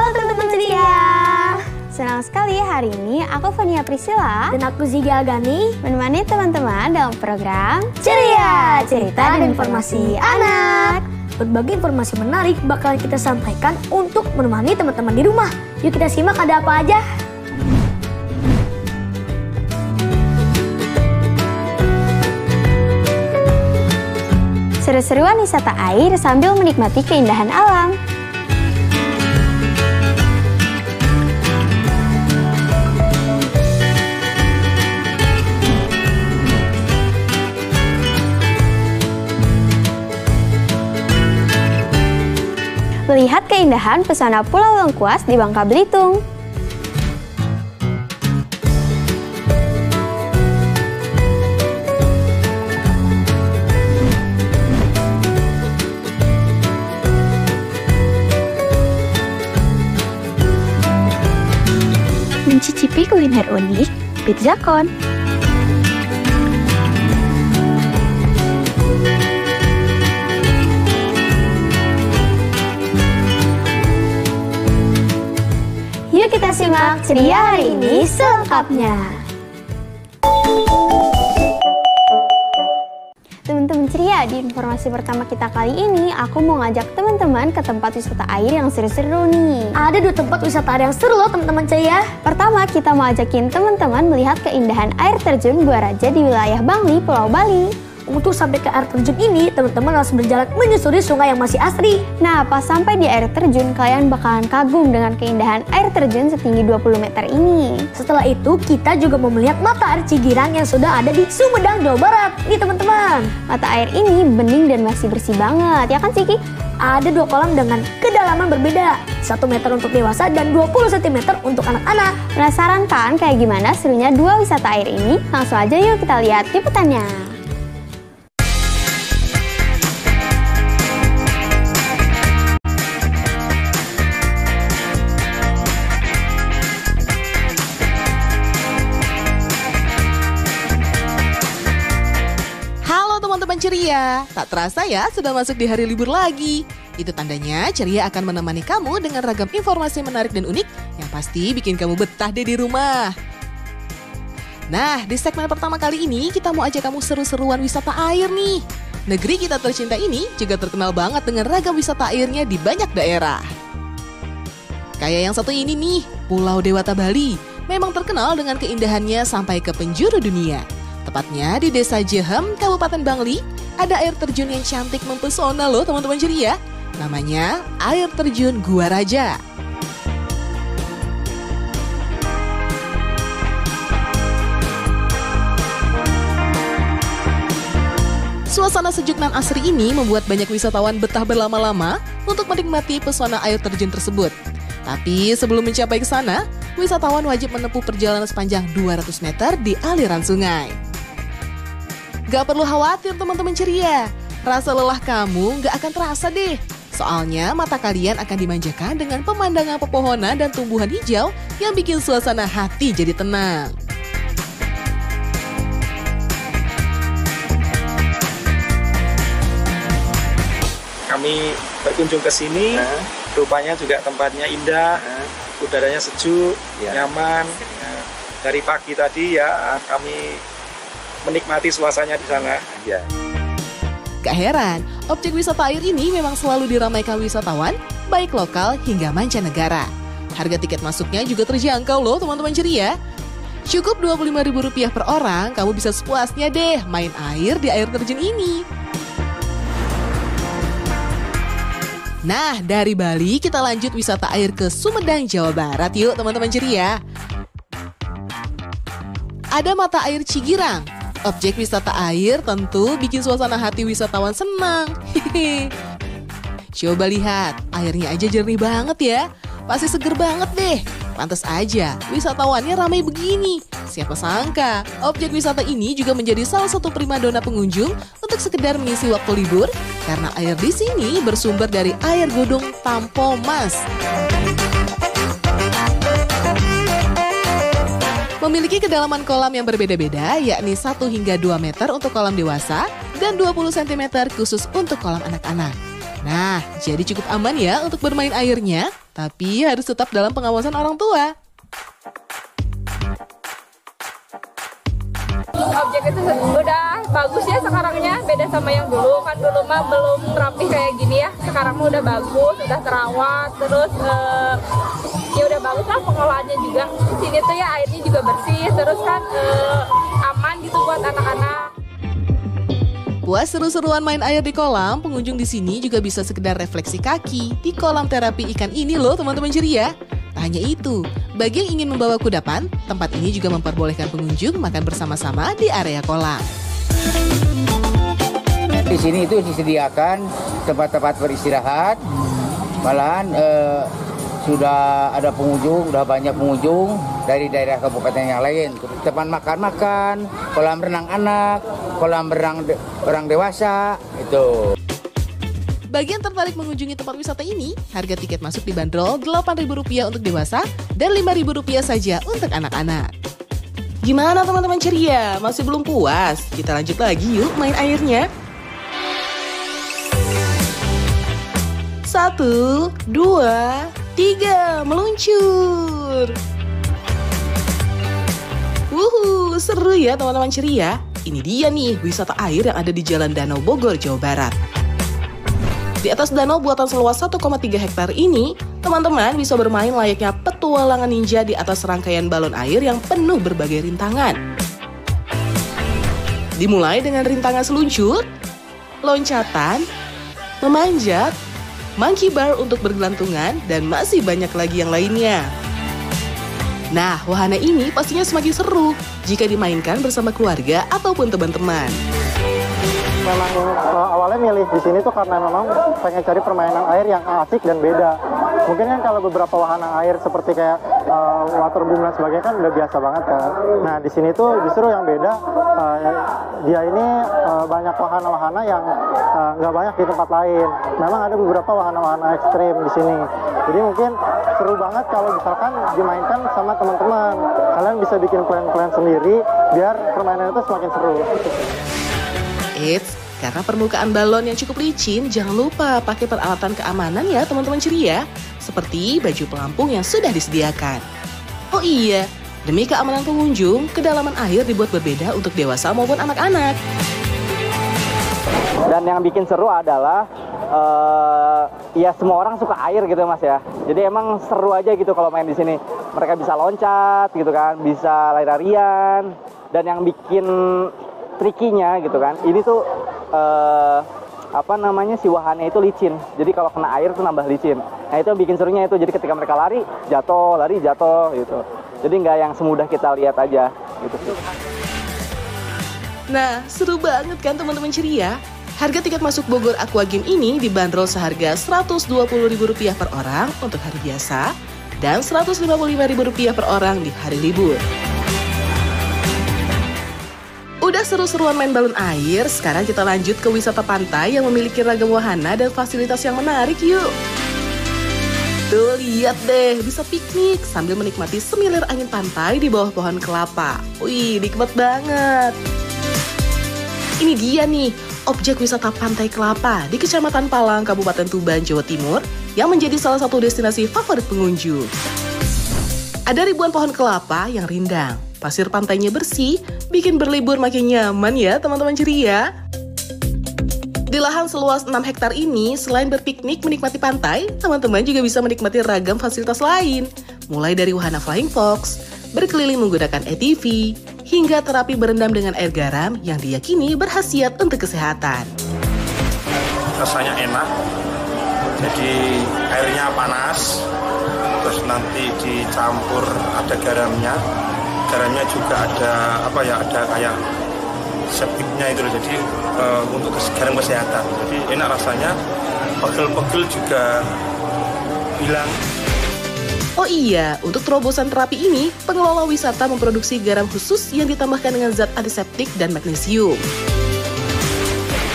Halo teman-teman ceria. Senang sekali hari ini aku Fania Priscilla dan aku Ziga Agani menemani teman-teman dalam program Ceria, Cerita dan Informasi Anak. Berbagai informasi menarik bakalan kita sampaikan untuk menemani teman-teman di rumah. Yuk kita simak ada apa aja. Seru-seruan wisata air sambil menikmati keindahan alam. Melihat keindahan pesona Pulau Lengkuas di Bangka Belitung. Mencicipi kuliner unik, pizza con. Yuk kita simak ceria hari ini selengkapnya. Teman-teman ceria, di informasi pertama kita kali ini, aku mau ngajak teman-teman ke tempat wisata air yang seru-seru nih. Ada 2 tempat wisata air yang seru loh teman-teman ceria. Pertama, kita mau ajakin teman-teman melihat keindahan air terjun Gua Raja di wilayah Bangli, Pulau Bali. Untuk sampai ke air terjun ini, teman-teman harus berjalan menyusuri sungai yang masih asri. Nah, pas sampai di air terjun, kalian bakalan kagum dengan keindahan air terjun setinggi 20 meter ini. Setelah itu, kita juga mau melihat mata air Cigirang yang sudah ada di Sumedang, Jawa Barat. Nih teman-teman. Mata air ini bening dan masih bersih banget, ya kan Ciki? Ada 2 kolam dengan kedalaman berbeda. 1 meter untuk dewasa dan 20 cm untuk anak-anak. Penasaran kan kayak gimana serunya 2 wisata air ini? Langsung aja yuk kita lihat liputannya. Teman-teman ceria, tak terasa ya sudah masuk di hari libur lagi. Itu tandanya ceria akan menemani kamu dengan ragam informasi menarik dan unik yang pasti bikin kamu betah deh di rumah. Nah, di segmen pertama kali ini kita mau ajak kamu seru-seruan wisata air nih. Negeri kita tercinta ini juga terkenal banget dengan ragam wisata airnya di banyak daerah. Kayak yang satu ini nih, Pulau Dewata Bali, memang terkenal dengan keindahannya sampai ke penjuru dunia. Tepatnya di Desa Jehem, Kabupaten Bangli, ada air terjun yang cantik mempesona loh teman-teman ceria. Namanya air terjun Gua Raja. Suasana sejuk nan asri ini membuat banyak wisatawan betah berlama-lama untuk menikmati pesona air terjun tersebut. Tapi sebelum mencapai ke sana, wisatawan wajib menempuh perjalanan sepanjang 200 meter di aliran sungai. Gak perlu khawatir teman-teman ceria, rasa lelah kamu gak akan terasa deh. Soalnya mata kalian akan dimanjakan dengan pemandangan pepohonan dan tumbuhan hijau yang bikin suasana hati jadi tenang. Kami berkunjung ke sini, rupanya juga tempatnya indah, udaranya sejuk, nyaman. Dari pagi tadi ya kami menikmati suasananya di sana. Gak heran, objek wisata air ini memang selalu diramaikan wisatawan, baik lokal hingga mancanegara. Harga tiket masuknya juga terjangkau loh teman-teman ceria. Cukup Rp25.000 per orang, kamu bisa sepuasnya deh main air di air terjun ini. Nah, dari Bali kita lanjut wisata air ke Sumedang, Jawa Barat yuk teman-teman ceria. Ada mata air Cigirang. Objek wisata air tentu bikin suasana hati wisatawan senang. Coba lihat, airnya aja jernih banget ya. Pasti seger banget deh. Pantas aja, wisatawannya ramai begini. Siapa sangka, objek wisata ini juga menjadi salah satu primadona pengunjung untuk sekedar mengisi waktu libur. Karena air di sini bersumber dari air Gunung Tampomas. Memiliki kedalaman kolam yang berbeda-beda, yakni 1 hingga 2 meter untuk kolam dewasa dan 20 cm khusus untuk kolam anak-anak. Nah, jadi cukup aman ya untuk bermain airnya, tapi harus tetap dalam pengawasan orang tua. Objek itu udah bagus ya sekarangnya, beda sama yang dulu. Kan dulu mah belum rapi kayak gini ya. Sekarang mah udah bagus, udah terawat, terus ya udah bagus lah pengelolaannya juga. Di sini tuh ya airnya juga bersih, terus kan aman gitu buat anak-anak. Puas seru-seruan main air di kolam, pengunjung di sini juga bisa sekedar refleksi kaki di kolam terapi ikan ini loh teman-teman ceria. Tak hanya itu, bagi yang ingin membawa kudapan, tempat ini juga memperbolehkan pengunjung makan bersama-sama di area kolam. Di sini itu disediakan tempat-tempat beristirahat, malahan sudah ada pengunjung, sudah banyak pengunjung dari daerah kabupaten yang lain. Tempat makan-makan, kolam renang anak, kolam renang orang dewasa, itu. Bagi yang tertarik mengunjungi tempat wisata ini, harga tiket masuk dibanderol Rp8.000 untuk dewasa dan Rp5.000 saja untuk anak-anak. Gimana teman-teman ceria? Masih belum puas? Kita lanjut lagi yuk main airnya. 1, 2, 3, meluncur. Wuhu, seru ya teman-teman ceria. Ini dia nih wisata air yang ada di Jalan Danau Bogor, Jawa Barat. Di atas danau buatan seluas 1,3 hektar ini, teman-teman bisa bermain layaknya petualangan ninja di atas rangkaian balon air yang penuh berbagai rintangan. Dimulai dengan rintangan seluncur, loncatan, memanjat, monkey bar untuk bergelantungan, dan masih banyak lagi yang lainnya. Nah, wahana ini pastinya semakin seru jika dimainkan bersama keluarga ataupun teman-teman. Memang awalnya milih di sini tuh karena memang pengen cari permainan air yang asik dan beda. Mungkin kan kalau beberapa wahana air seperti kayak waterboom dan sebagainya kan udah biasa banget kan. Nah di sini tuh justru yang beda, dia ini banyak wahana-wahana yang nggak banyak di tempat lain. Memang ada beberapa wahana-wahana ekstrim di sini. Jadi mungkin seru banget kalau misalkan dimainkan sama teman-teman. Kalian bisa bikin plan-plan sendiri biar permainan itu semakin seru. Eits, karena permukaan balon yang cukup licin, jangan lupa pakai peralatan keamanan ya teman-teman ceria, seperti baju pelampung yang sudah disediakan. Oh iya, demi keamanan pengunjung, kedalaman air dibuat berbeda untuk dewasa maupun anak-anak. Dan yang bikin seru adalah ya semua orang suka air gitu mas ya. Jadi emang seru aja gitu kalau main di sini. Mereka bisa loncat gitu kan, bisa lari-larian, dan yang bikin trikinya gitu kan, ini tuh si wahana itu licin. Jadi kalau kena air tuh nambah licin. Nah itu yang bikin serunya itu. Jadi ketika mereka lari jatuh gitu. Jadi nggak yang semudah kita lihat aja gitu sih. Nah, seru banget kan teman-teman ceria? Harga tiket masuk Bogor Aqua Game ini dibanderol seharga Rp120.000 per orang untuk hari biasa dan Rp155.000 per orang di hari libur. Udah seru-seruan main balon air, sekarang kita lanjut ke wisata pantai yang memiliki ragam wahana dan fasilitas yang menarik yuk. Tuh lihat deh, bisa piknik sambil menikmati semilir angin pantai di bawah pohon kelapa. Wih, nikmat banget. Ini dia nih, objek wisata Pantai Kelapa di Kecamatan Palang, Kabupaten Tuban, Jawa Timur yang menjadi salah satu destinasi favorit pengunjung. Ada ribuan pohon kelapa yang rindang. Pasir pantainya bersih, bikin berlibur makin nyaman ya teman-teman ceria. Di lahan seluas 6 hektar ini, selain berpiknik menikmati pantai, teman-teman juga bisa menikmati ragam fasilitas lain. Mulai dari wahana flying fox, berkeliling menggunakan ATV, hingga terapi berendam dengan air garam yang diyakini berkhasiat untuk kesehatan. Rasanya enak, jadi airnya panas, terus nanti dicampur ada garamnya. Garamnya juga ada ada kayak septiknya itu, jadi untuk garam kesehatan. Jadi enak rasanya, pegel-pegel juga hilang. Oh iya, untuk terobosan terapi ini, pengelola wisata memproduksi garam khusus yang ditambahkan dengan zat antiseptik dan magnesium.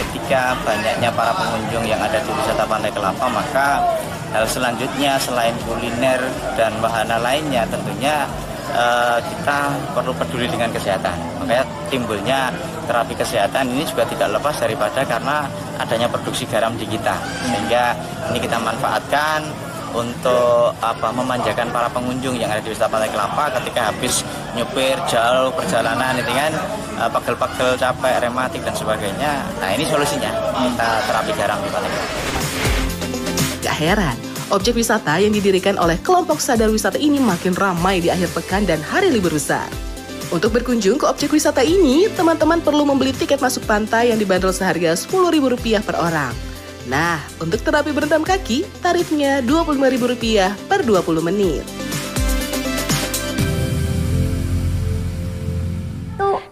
Ketika banyaknya para pengunjung yang ada di wisata Pantai Kelapa, maka hal selanjutnya selain kuliner dan wahana lainnya tentunya kita perlu peduli dengan kesehatan. Makanya timbulnya terapi kesehatan ini juga tidak lepas daripada karena adanya produksi garam di kita, sehingga ini kita manfaatkan untuk memanjakan para pengunjung yang ada di wisata Pantai Kelapa ketika habis nyupir jauh perjalanan itu kan pegel-pegel, capek, rematik dan sebagainya. Nah ini solusinya, kita terapi garam di Pantai Kelapa. Gak heran, objek wisata yang didirikan oleh kelompok sadar wisata ini makin ramai di akhir pekan dan hari libur besar. Untuk berkunjung ke objek wisata ini, teman-teman perlu membeli tiket masuk pantai yang dibanderol seharga Rp10.000 per orang. Nah, untuk terapi berendam kaki, tarifnya Rp25.000 per 20 menit.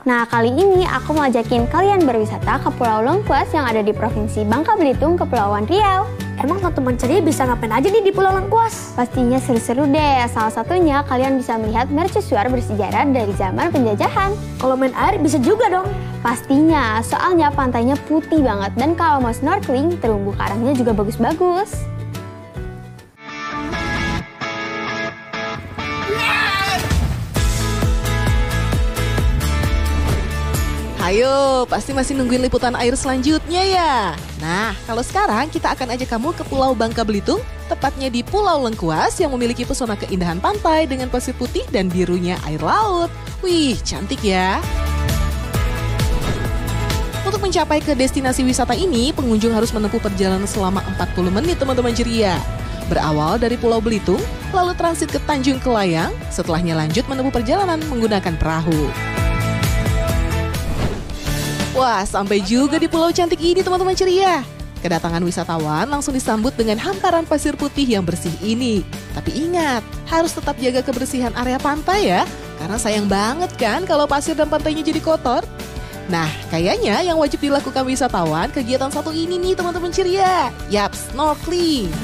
Nah, kali ini aku mau ajakin kalian berwisata ke Pulau Lengkuas yang ada di Provinsi Bangka Belitung, Kepulauan Riau. Emang teman-teman ceria bisa ngapain aja nih di Pulau Lengkuas? Pastinya seru-seru deh. Salah satunya kalian bisa melihat mercusuar bersejarah dari zaman penjajahan. Kalau main air bisa juga dong. Pastinya, soalnya pantainya putih banget dan kalau mau snorkeling, terumbu karangnya juga bagus-bagus. Ayo, pasti masih nungguin liputan air selanjutnya ya? Nah, kalau sekarang kita akan ajak kamu ke Pulau Bangka Belitung, tepatnya di Pulau Lengkuas yang memiliki pesona keindahan pantai dengan pasir putih dan birunya air laut. Wih, cantik ya! Untuk mencapai ke destinasi wisata ini, pengunjung harus menempuh perjalanan selama 40 menit teman-teman ceria. Berawal dari Pulau Belitung, lalu transit ke Tanjung Kelayang, setelahnya lanjut menempuh perjalanan menggunakan perahu. Wah, sampai juga di pulau cantik ini teman-teman ceria. Kedatangan wisatawan langsung disambut dengan hamparan pasir putih yang bersih ini. Tapi ingat, harus tetap jaga kebersihan area pantai ya, karena sayang banget kan kalau pasir dan pantainya jadi kotor. Nah, kayaknya yang wajib dilakukan wisatawan kegiatan satu ini nih teman-teman ceria. Yap, snorkeling.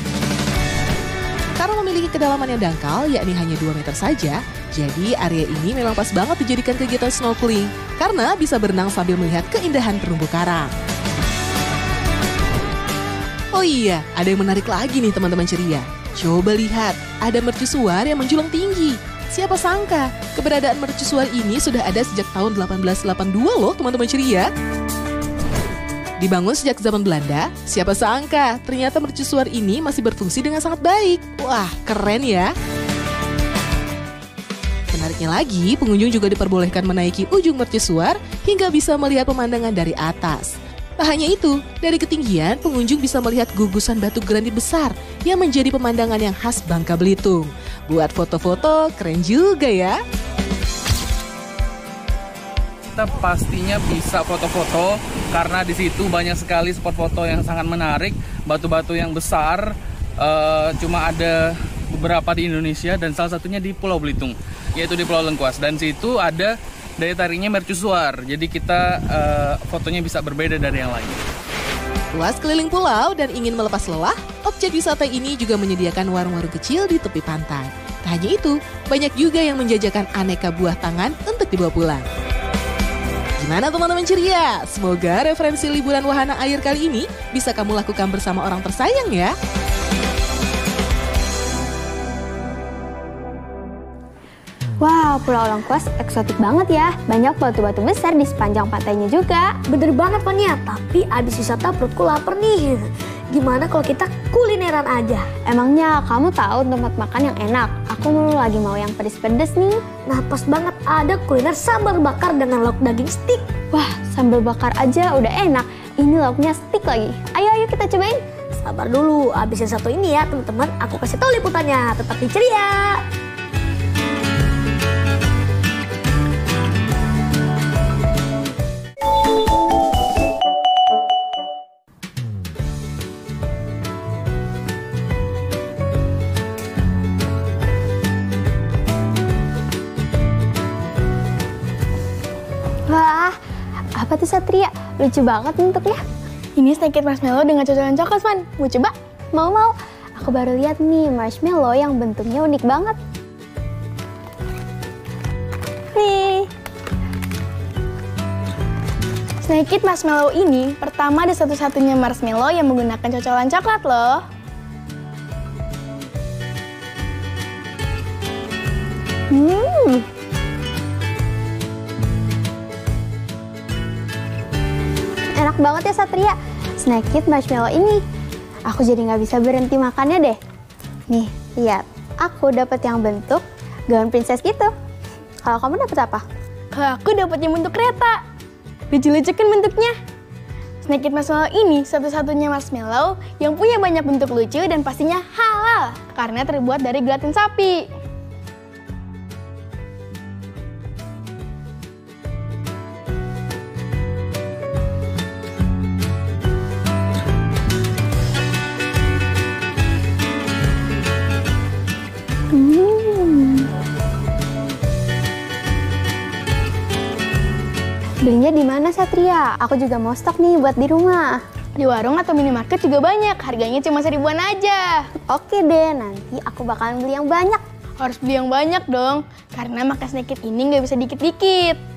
Karena memiliki kedalaman yang dangkal, yakni hanya 2 meter saja, jadi area ini memang pas banget dijadikan kegiatan snorkeling, karena bisa berenang sambil melihat keindahan terumbu karang. Oh iya, ada yang menarik lagi nih teman-teman ceria. Coba lihat, ada mercusuar yang menjulang tinggi. Siapa sangka, keberadaan mercusuar ini sudah ada sejak tahun 1882 loh teman-teman ceria. Dibangun sejak zaman Belanda, siapa sangka ternyata mercusuar ini masih berfungsi dengan sangat baik. Wah, keren ya. Menariknya lagi, pengunjung juga diperbolehkan menaiki ujung mercusuar hingga bisa melihat pemandangan dari atas. Tak hanya itu, dari ketinggian pengunjung bisa melihat gugusan batu granit besar yang menjadi pemandangan yang khas Bangka Belitung. Buat foto-foto keren juga ya. Kita pastinya bisa foto-foto karena di situ banyak sekali spot foto yang sangat menarik, batu-batu yang besar, cuma ada beberapa di Indonesia dan salah satunya di Pulau Belitung, yaitu di Pulau Lengkuas. Dan situ ada daya tariknya mercusuar, jadi kita fotonya bisa berbeda dari yang lain. Puas keliling pulau dan ingin melepas lelah, objek wisata ini juga menyediakan warung-warung kecil di tepi pantai. Tak hanya itu, banyak juga yang menjajakan aneka buah tangan untuk dibawa pulang. Gimana teman-teman ceria? Semoga referensi liburan wahana air kali ini bisa kamu lakukan bersama orang tersayang ya. Wow, Pulau Lengkuas eksotik banget ya. Banyak batu-batu besar di sepanjang pantainya juga. Bener banget Fania, tapi abis wisata perutku lapar nih. Gimana kalau kita kulineran aja? Emangnya kamu tahu tempat makan yang enak? Aku lagi mau yang pedes-pedes nih. Nah, pas banget ada kuliner sambal bakar dengan lauk daging steak. Wah, sambal bakar aja udah enak. Ini lauknya steak lagi. Ayo kita cobain. Sabar dulu, abis yang satu ini ya teman-teman, aku kasih tahu liputannya. Tetap di ceria. Wah, apa tuh Satria? Lucu banget bentuknya. Ini sedikit marshmallow dengan cocolan coklat, Man. Mau coba? Mau. Aku baru lihat nih marshmallow yang bentuknya unik banget. Nih. Sedikit marshmallow ini pertama dan satu-satunya marshmallow yang menggunakan cocolan coklat loh. Enak banget ya Satria. snack kit marshmallow ini. Aku jadi nggak bisa berhenti makannya deh. Nih, lihat. Aku dapat yang bentuk gaun princess gitu. Kalau kamu dapat apa? Kalau aku dapat yang bentuk kereta. Lucu-lucu kan bentuknya. Snack kit marshmallow ini satu-satunya marshmallow yang punya banyak bentuk lucu dan pastinya halal karena terbuat dari gelatin sapi. Belinya di mana, Satria? Aku juga mau stok nih buat di rumah. Di warung atau minimarket juga banyak, harganya cuma 1000-an aja. Oke deh, nanti aku bakalan beli yang banyak. Harus beli yang banyak dong, karena makan snack kit ini nggak bisa dikit-dikit.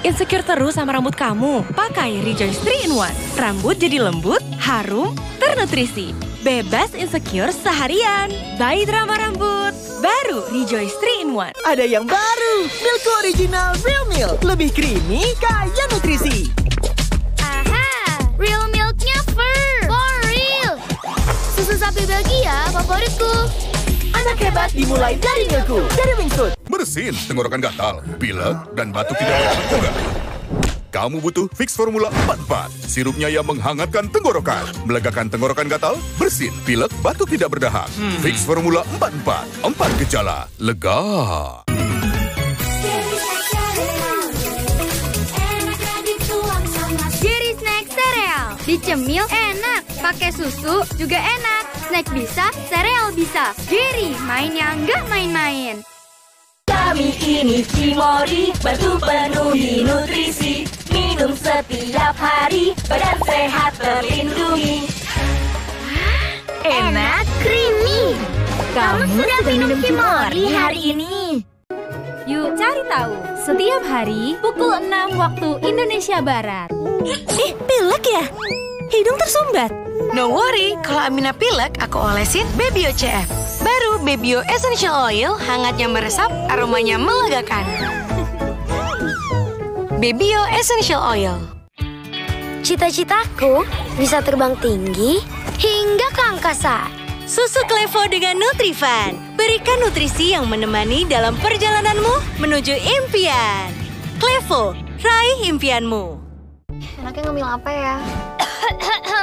Insecure terus sama rambut kamu? Pakai Rejoice 3-in-1. Rambut jadi lembut, harum, ternutrisi. Bebas insecure seharian. By Drama Rambut. Baru Rejoice 3-in-1. Ada yang baru, Milku Original Real Milk. Lebih creamy, kaya nutrisi. Aha, real milknya fur. For real. Susu sapi Belgia favoritku. Anak hebat dimulai dari Milku, dari Wingfood. Bersin tenggorokan gatal, pilek, dan batuk tidak berhenti juga. Kamu butuh Fix Formula 44. Sirupnya yang menghangatkan tenggorokan, melegakan tenggorokan gatal, bersin, pilek, batuk tidak berdahak. Fix Formula 44. 4 gejala, lega. Jerry Snack Cereal. Dicemil enak, pakai susu juga enak. Snack bisa, sereal bisa. Jerry, mainnya nggak main-main. Kami ini Cimori, bantu penuhi nutrisi. Minum setiap hari, badan sehat terlindungi. Enak, creamy. Kamu sudah minum Cimori hari ini? Yuk cari tahu, setiap hari pukul 6 waktu Indonesia Barat. Pilek ya? Hidung tersumbat? No worry, kalau Amina pilek, aku olesin Babyo CF. Baru Babyo Essential Oil, hangatnya meresap, aromanya melegakan. Babyo Essential Oil. Cita-citaku bisa terbang tinggi hingga ke angkasa. Susu Klevo dengan Nutrifan. Berikan nutrisi yang menemani dalam perjalananmu menuju impian. Klevo, raih impianmu. Enaknya ngemil apa ya?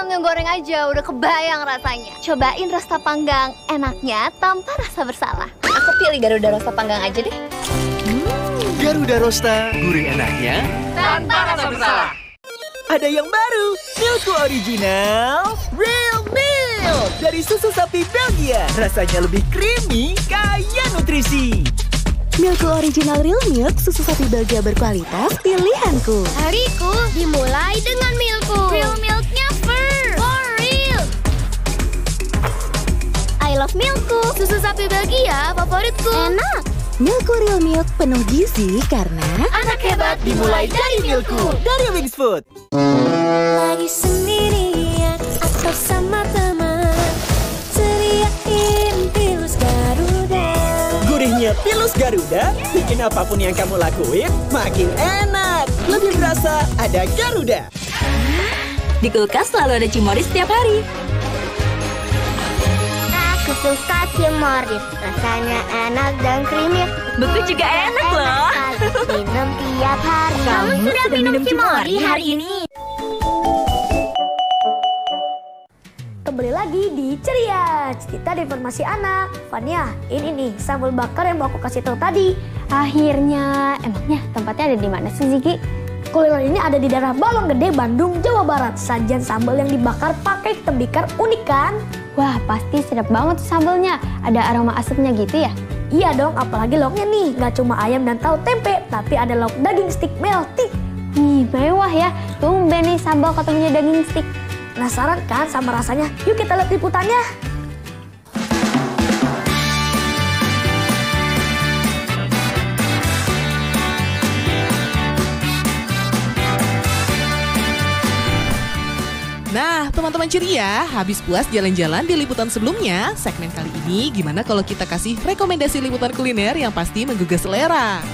Mie goreng aja, udah kebayang rasanya. Cobain rasa panggang, enaknya tanpa rasa bersalah. Aku pilih Garuda Rosta panggang aja deh. Garuda Rosta, gurih enaknya tanpa rasa bersalah. Ada yang baru, Milku Original Real Milk dari susu sapi Belgia. Rasanya lebih creamy, kaya nutrisi. Milku Original Real Milk, susu sapi Belgia berkualitas, pilihanku. Hariku dimulai dengan Milku. Real milknya fur. For real. I love Milku. Susu sapi Belgia favoritku. Enak. Milku Real Milk penuh gizi karena anak hebat dimulai dari Milku, dari Wingfood. Lagi sendirian atau sama teman, teriakin Pilus Garuda. Gurihnya Pilus Garuda, bikin apapun yang kamu lakuin makin enak. Lebih berasa ada Garuda. Di kulkas selalu ada Cimori setiap hari. Aku suka Cimori, rasanya enak dan creamy. Beku juga enak loh. Minum tiap hari. Kamu sudah minum Cimori hari ini? Kembali lagi di Ceria, cerita dan informasi anak. Fania, ini nih sambal bakar yang mau aku kasih tahu tadi. Akhirnya, emangnya tempatnya ada di mana sih, Ziki? Kuliner ini ada di daerah Balong Gede, Bandung, Jawa Barat. Sajian sambal yang dibakar pakai tembikar unik kan? Wah, pasti sedap banget tuh sambalnya. Ada aroma asapnya gitu ya? Iya dong, apalagi lauknya nih. Gak cuma ayam dan tahu tempe, tapi ada lauk daging stick melty. Ih, mewah ya. Tumben nih sambal ketemunya daging stick. Penasaran kan sama rasanya? Yuk kita lihat liputannya. Nah, teman-teman ceria, habis puas jalan-jalan di liputan sebelumnya, segmen kali ini gimana kalau kita kasih rekomendasi liputan kuliner yang pasti menggugah selera?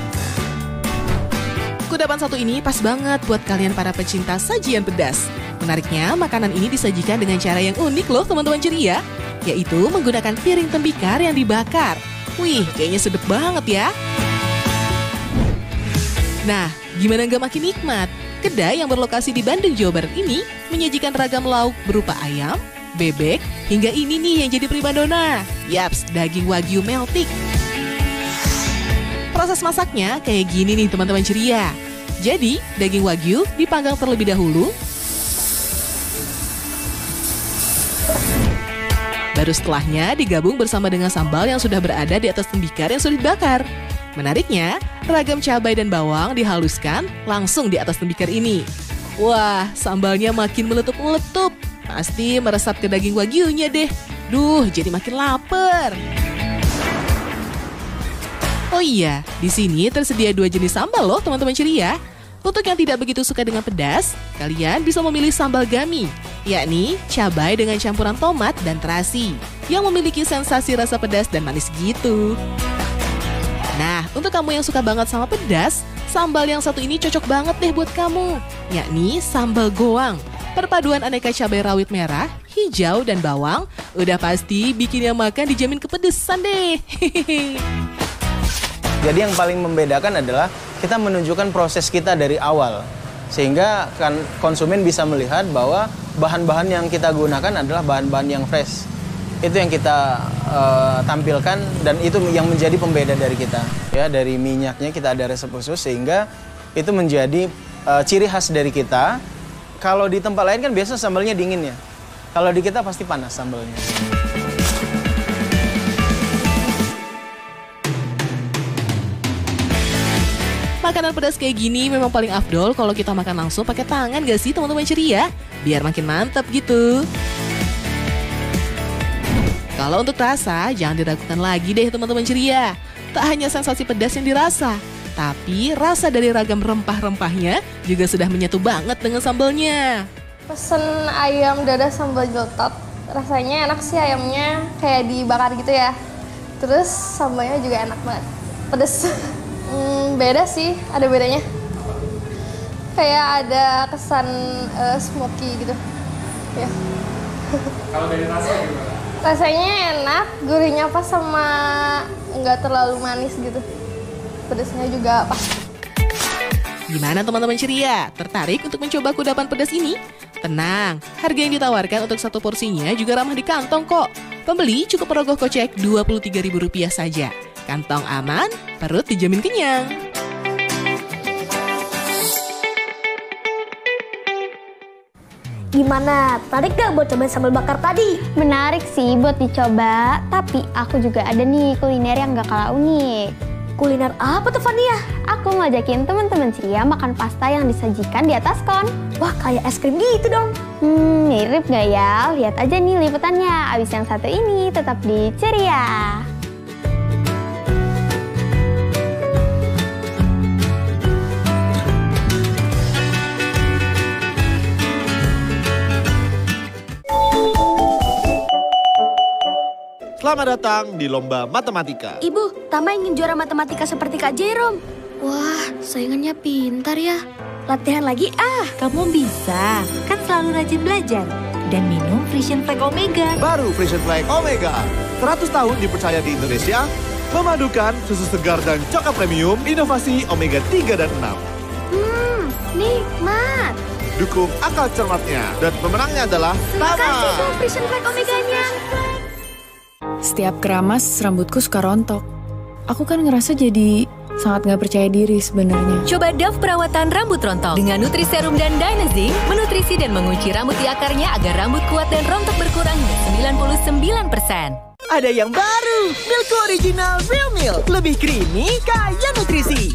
Kudapan satu ini pas banget buat kalian para pecinta sajian pedas. Menariknya, makanan ini disajikan dengan cara yang unik loh teman-teman ceria, yaitu menggunakan piring tembikar yang dibakar. Wih, kayaknya sedep banget ya. Nah, gimana nggak makin nikmat? Kedai yang berlokasi di Bandung, Jawa Barat ini menyajikan ragam lauk berupa ayam, bebek, hingga ini nih yang jadi primadona. Yaps, daging wagyu meltik. Proses masaknya kayak gini nih teman-teman ceria. Jadi, daging wagyu dipanggang terlebih dahulu. Baru setelahnya digabung bersama dengan sambal yang sudah berada di atas tembikar yang sudah dibakar. Menariknya, ragam cabai dan bawang dihaluskan langsung di atas tembikar ini. Wah, sambalnya makin meletup-meletup. Pasti meresap ke daging wagyunya deh. Duh, jadi makin lapar. Oh iya, di sini tersedia 2 jenis sambal loh teman-teman ceria. Untuk yang tidak begitu suka dengan pedas, kalian bisa memilih sambal gami, yakni cabai dengan campuran tomat dan terasi, yang memiliki sensasi rasa pedas dan manis gitu. Nah, untuk kamu yang suka banget sama pedas, sambal yang satu ini cocok banget deh buat kamu, yakni sambal goang. Perpaduan aneka cabai rawit merah, hijau, dan bawang udah pasti bikin yang makan dijamin kepedesan deh. Jadi yang paling membedakan adalah kita menunjukkan proses kita dari awal. Sehingga kan konsumen bisa melihat bahwa bahan-bahan yang kita gunakan adalah bahan-bahan yang fresh. Itu yang kita tampilkan dan itu yang menjadi pembeda dari kita. Ya, dari minyaknya kita ada resep khusus sehingga itu menjadi ciri khas dari kita. Kalau di tempat lain kan biasa sambalnya dingin ya. Kalau di kita pasti panas sambalnya. Makanan pedas kayak gini memang paling afdol kalau kita makan langsung pakai tangan gak sih teman-teman ceria? Biar makin mantap gitu. Kalau untuk rasa, jangan diragukan lagi deh teman-teman ceria. Tak hanya sensasi pedas yang dirasa, tapi rasa dari ragam rempah-rempahnya juga sudah menyatu banget dengan sambalnya. Pesen ayam dada sambal jotot, rasanya enak sih ayamnya kayak dibakar gitu ya. Terus sambalnya juga enak banget, pedas. Beda sih, ada bedanya. Kayak ada kesan smoky gitu. Ya. Kalau dari rasa gimana? Rasanya enak, gurihnya pas sama nggak terlalu manis gitu. Pedasnya juga pas. Gimana teman-teman ceria? Tertarik untuk mencoba kudapan pedas ini? Tenang, harga yang ditawarkan untuk satu porsinya juga ramah di kantong kok. Pembeli cukup merogoh kocek Rp23.000 saja. Kantong aman, perut dijamin kenyang. Gimana? Tertarik gak buat cobain sambal bakar tadi? Menarik sih buat dicoba, tapi aku juga ada nih kuliner yang gak kalah unik. Kuliner apa tuh Fania? Aku ngajakin teman-teman ceria makan pasta yang disajikan di atas kon. Wah, kayak es krim gitu dong. Mirip gak ya? Lihat aja nih liputannya. Abis yang satu ini tetap di Ceria. Selamat datang di Lomba Matematika. Ibu, Tama ingin juara matematika seperti Kak Jerome. Wah, saingannya pintar ya. Latihan lagi ah. Kamu bisa, kan selalu rajin belajar. Dan minum Frisian Flag Omega. Baru Frisian Flag Omega. 100 tahun dipercaya di Indonesia. Memadukan susu segar dan coklat premium, inovasi Omega 3 dan 6. Nikmat. Dukung akal cermatnya. Dan pemenangnya adalah Terima Tama. kasih Bu Frisian Flag Omeganya. Setiap keramas, rambutku suka rontok. Aku kan ngerasa jadi sangat gak percaya diri sebenarnya. Coba Dove perawatan rambut rontok. Dengan Nutriserum dan Dynazing, menutrisi dan mengunci rambut di akarnya agar rambut kuat dan rontok berkurang hingga 99%. Ada yang baru, Milko Original Real Milk. Lebih creamy, kaya nutrisi.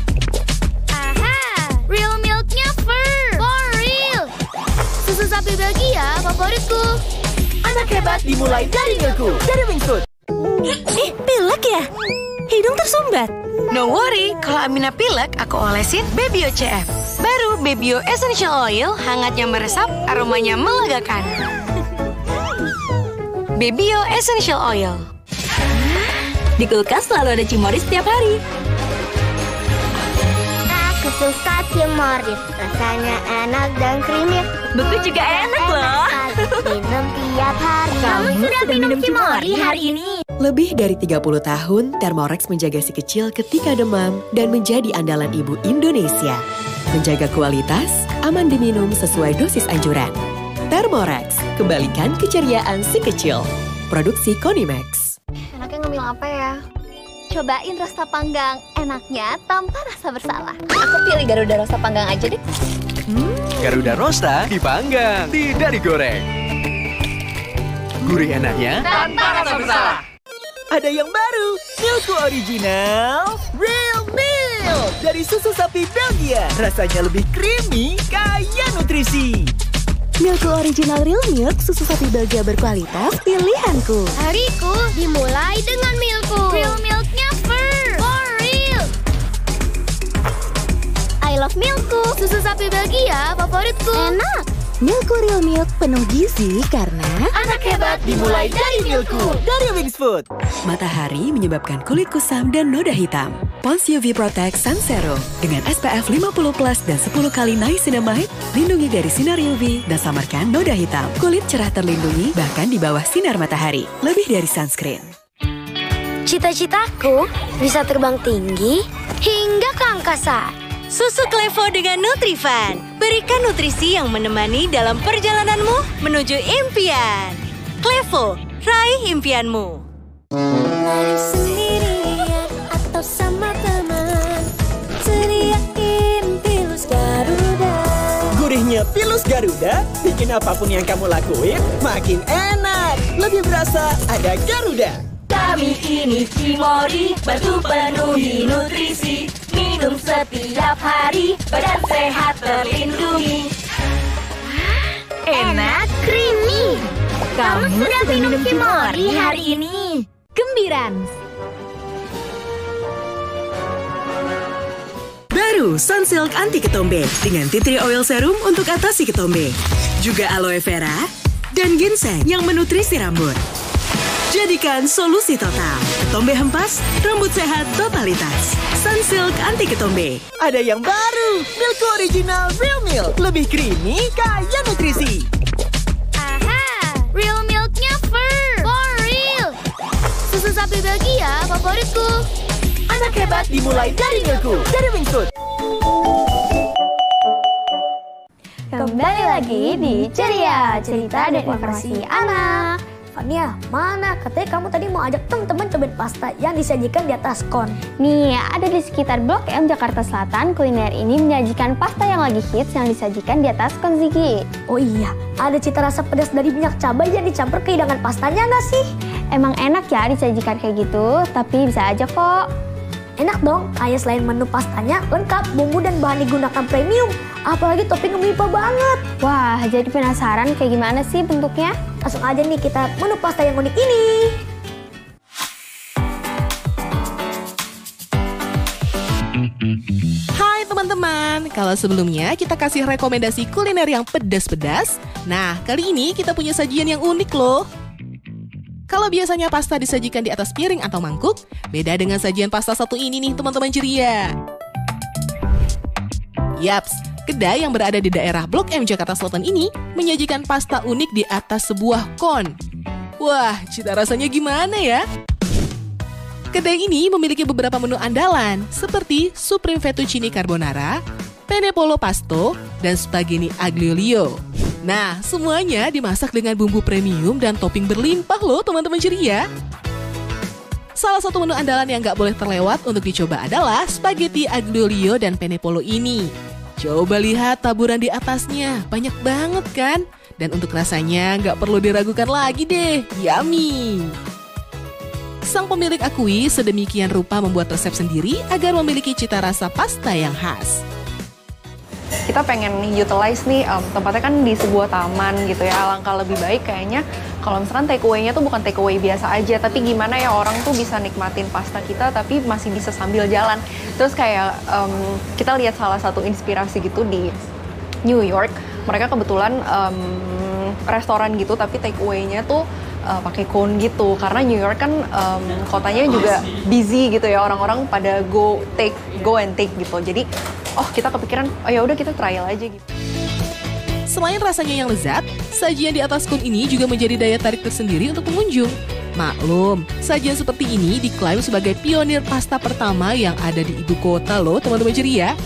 Aha, real milknya for real. Susu sapi Belgia favoritku. Anak hebat dimulai dari Milku, dari Wingfood. Pilek ya? Hidung tersumbat? No worry, kalau Amina pilek, aku olesin Baby OCF. Baru sirup Bebio Essential Oil, hangatnya meresap, aromanya melegakan. Bebio Essential Oil. Di kulkas selalu ada cimory setiap hari. Aku suka cimory, rasanya enak dan creamy. Beku juga enak loh. Minum tiap hari. Kamu sudah minum cimory hari ini? Lebih dari 30 tahun, Thermorex menjaga si kecil ketika demam dan menjadi andalan ibu Indonesia. Menjaga kualitas, aman diminum sesuai dosis anjuran. Thermorex, kembalikan keceriaan si kecil. Produksi Konimax. Enaknya ngemil apa ya? Cobain rasa panggang, enaknya tanpa rasa bersalah. Aku pilih Garuda rasa panggang aja deh. Garuda Rosa dipanggang, tidak digoreng. Gurih enaknya tanpa rasa bersalah. Ada yang baru, Milko Original Real Milk dari susu sapi Belgia. Rasanya lebih creamy, kaya nutrisi. Milko Original Real Milk, susu sapi Belgia berkualitas, pilihanku. Hariku dimulai dengan Milko. Real Milknya fur, for real. I love Milko, susu sapi Belgia favoritku. Enak. Milko Real Milk penuh gizi karena anak hebat dimulai dari Milko, dari Wings Food. Matahari menyebabkan kulit kusam dan noda hitam. Pond's UV Protect Sun Serum dengan SPF 50+ dan 10 kali niacinamide, lindungi dari sinar UV dan samarkan noda hitam. Kulit cerah terlindungi bahkan di bawah sinar matahari. Lebih dari sunscreen. Cita-citaku bisa terbang tinggi hingga ke angkasa. Susu Klevo dengan Nutrifan. Berikan nutrisi yang menemani dalam perjalananmu menuju impian. Klevo, raih impianmu. Sendirian atau sama teman, sediain Pilus Garuda. Gurihnya Pilus Garuda bikin apapun yang kamu lakuin makin enak. Lebih berasa ada Garuda. Kami ini Cimory, bantu penuhi nutrisi. Minum setiap hari, badan sehat terlindungi. Enak, creamy. Kamu sudah minum Cimory hari ini. Gembiran. Baru Sunsilk Anti Ketombe dengan tea tree oil serum untuk atasi ketombe. Juga aloe vera dan ginseng yang menutrisi rambut. Jadikan solusi total. Ketombe hempas, rambut sehat totalitas. Sunsilk Anti Ketombe. Ada yang baru, Milko Original Real Milk. Lebih creamy, kaya nutrisi. Aha, Real Milknya fur, for real. Susu sapi Belgia favoritku. Anak hebat dimulai dari Milko, dari Wings Food. Kembali lagi di Ceria, cerita dan informasi anak. Fania, mana? Katanya kamu tadi mau ajak teman-teman cobain pasta yang disajikan di atas kon. Nih, ada di sekitar Blok M Jakarta Selatan, kuliner ini menyajikan pasta yang lagi hits yang disajikan di atas kon Ziggy. Oh iya, ada cita rasa pedas dari minyak cabai yang dicampur ke hidangan pastanya nggak sih? Emang enak ya disajikan kayak gitu, tapi bisa aja kok. Enak dong, kayak selain menu pastanya lengkap, bumbu dan bahan digunakan premium. Apalagi topping melimpah banget. Wah, jadi penasaran kayak gimana sih bentuknya? Langsung aja nih kita menu pasta yang unik ini. Hai teman-teman, kalau sebelumnya kita kasih rekomendasi kuliner yang pedas-pedas, nah kali ini kita punya sajian yang unik loh. Kalau biasanya pasta disajikan di atas piring atau mangkuk, beda dengan sajian pasta satu ini nih teman-teman ceria. Yaps, kedai yang berada di daerah Blok M Jakarta Selatan ini menyajikan pasta unik di atas sebuah kon. Wah, cita rasanya gimana ya? Kedai ini memiliki beberapa menu andalan seperti Supreme Fettuccine Carbonara, Penne Polo Pasto, dan Spaghetti Aglio Olio. Nah, semuanya dimasak dengan bumbu premium dan topping berlimpah loh teman-teman ceria. Salah satu menu andalan yang gak boleh terlewat untuk dicoba adalah Spaghetti Aglio Olio dan Penne Polo ini. Coba lihat taburan di atasnya, banyak banget kan? Dan untuk rasanya gak perlu diragukan lagi deh, yummy! Sang pemilik akui sedemikian rupa membuat resep sendiri agar memiliki cita rasa pasta yang khas. kita pengen utilize nih tempatnya kan di sebuah taman gitu ya. Alangkah lebih baik kayaknya kalau misalkan take away-nya tuh bukan take away biasa aja, tapi gimana ya orang tuh bisa nikmatin pasta kita tapi masih bisa sambil jalan. Terus kayak kita lihat salah satu inspirasi gitu di New York, mereka kebetulan restoran gitu tapi take away-nya tuh pakai cone gitu, karena New York kan kotanya juga busy gitu ya, orang-orang pada go and take gitu. Jadi kita kepikiran ya udah kita trial aja gitu. Selain rasanya yang lezat, sajian di atas cone ini juga menjadi daya tarik tersendiri untuk pengunjung. Maklum, sajian seperti ini diklaim sebagai pionir pasta pertama yang ada di ibu kota loh teman-teman ceria.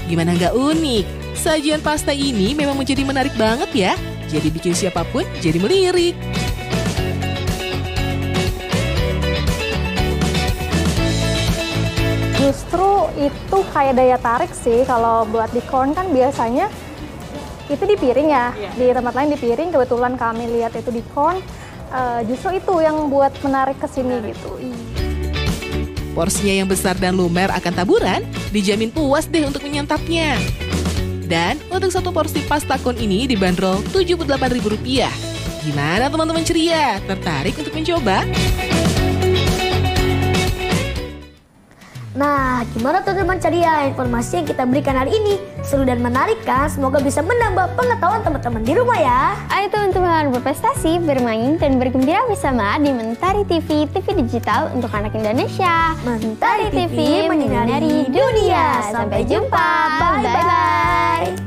Gimana nggak unik? Sajian pasta ini memang menjadi menarik banget ya. Jadi bikin siapapun jadi melirik. Justru itu kayak daya tarik sih. Kalau buat di corn kan biasanya itu di piring ya, di tempat lain di piring. Kebetulan kami lihat itu di corn, justru itu yang buat menarik ke sini gitu. Porsinya yang besar dan lumer akan taburan, dijamin puas deh untuk menyantapnya. Dan untuk satu porsi pasta corn ini dibanderol Rp78.000. Gimana teman-teman ceria? Tertarik untuk mencoba? Nah, gimana teman-teman ceria informasi yang kita berikan hari ini? Seru dan menarik kan? Semoga bisa menambah pengetahuan teman-teman di rumah ya. Ayo teman-teman berprestasi, bermain, dan bergembira bersama di Mentari TV, TV digital untuk anak Indonesia. Mentari TV menyinari dunia. Sampai jumpa. Bye-bye.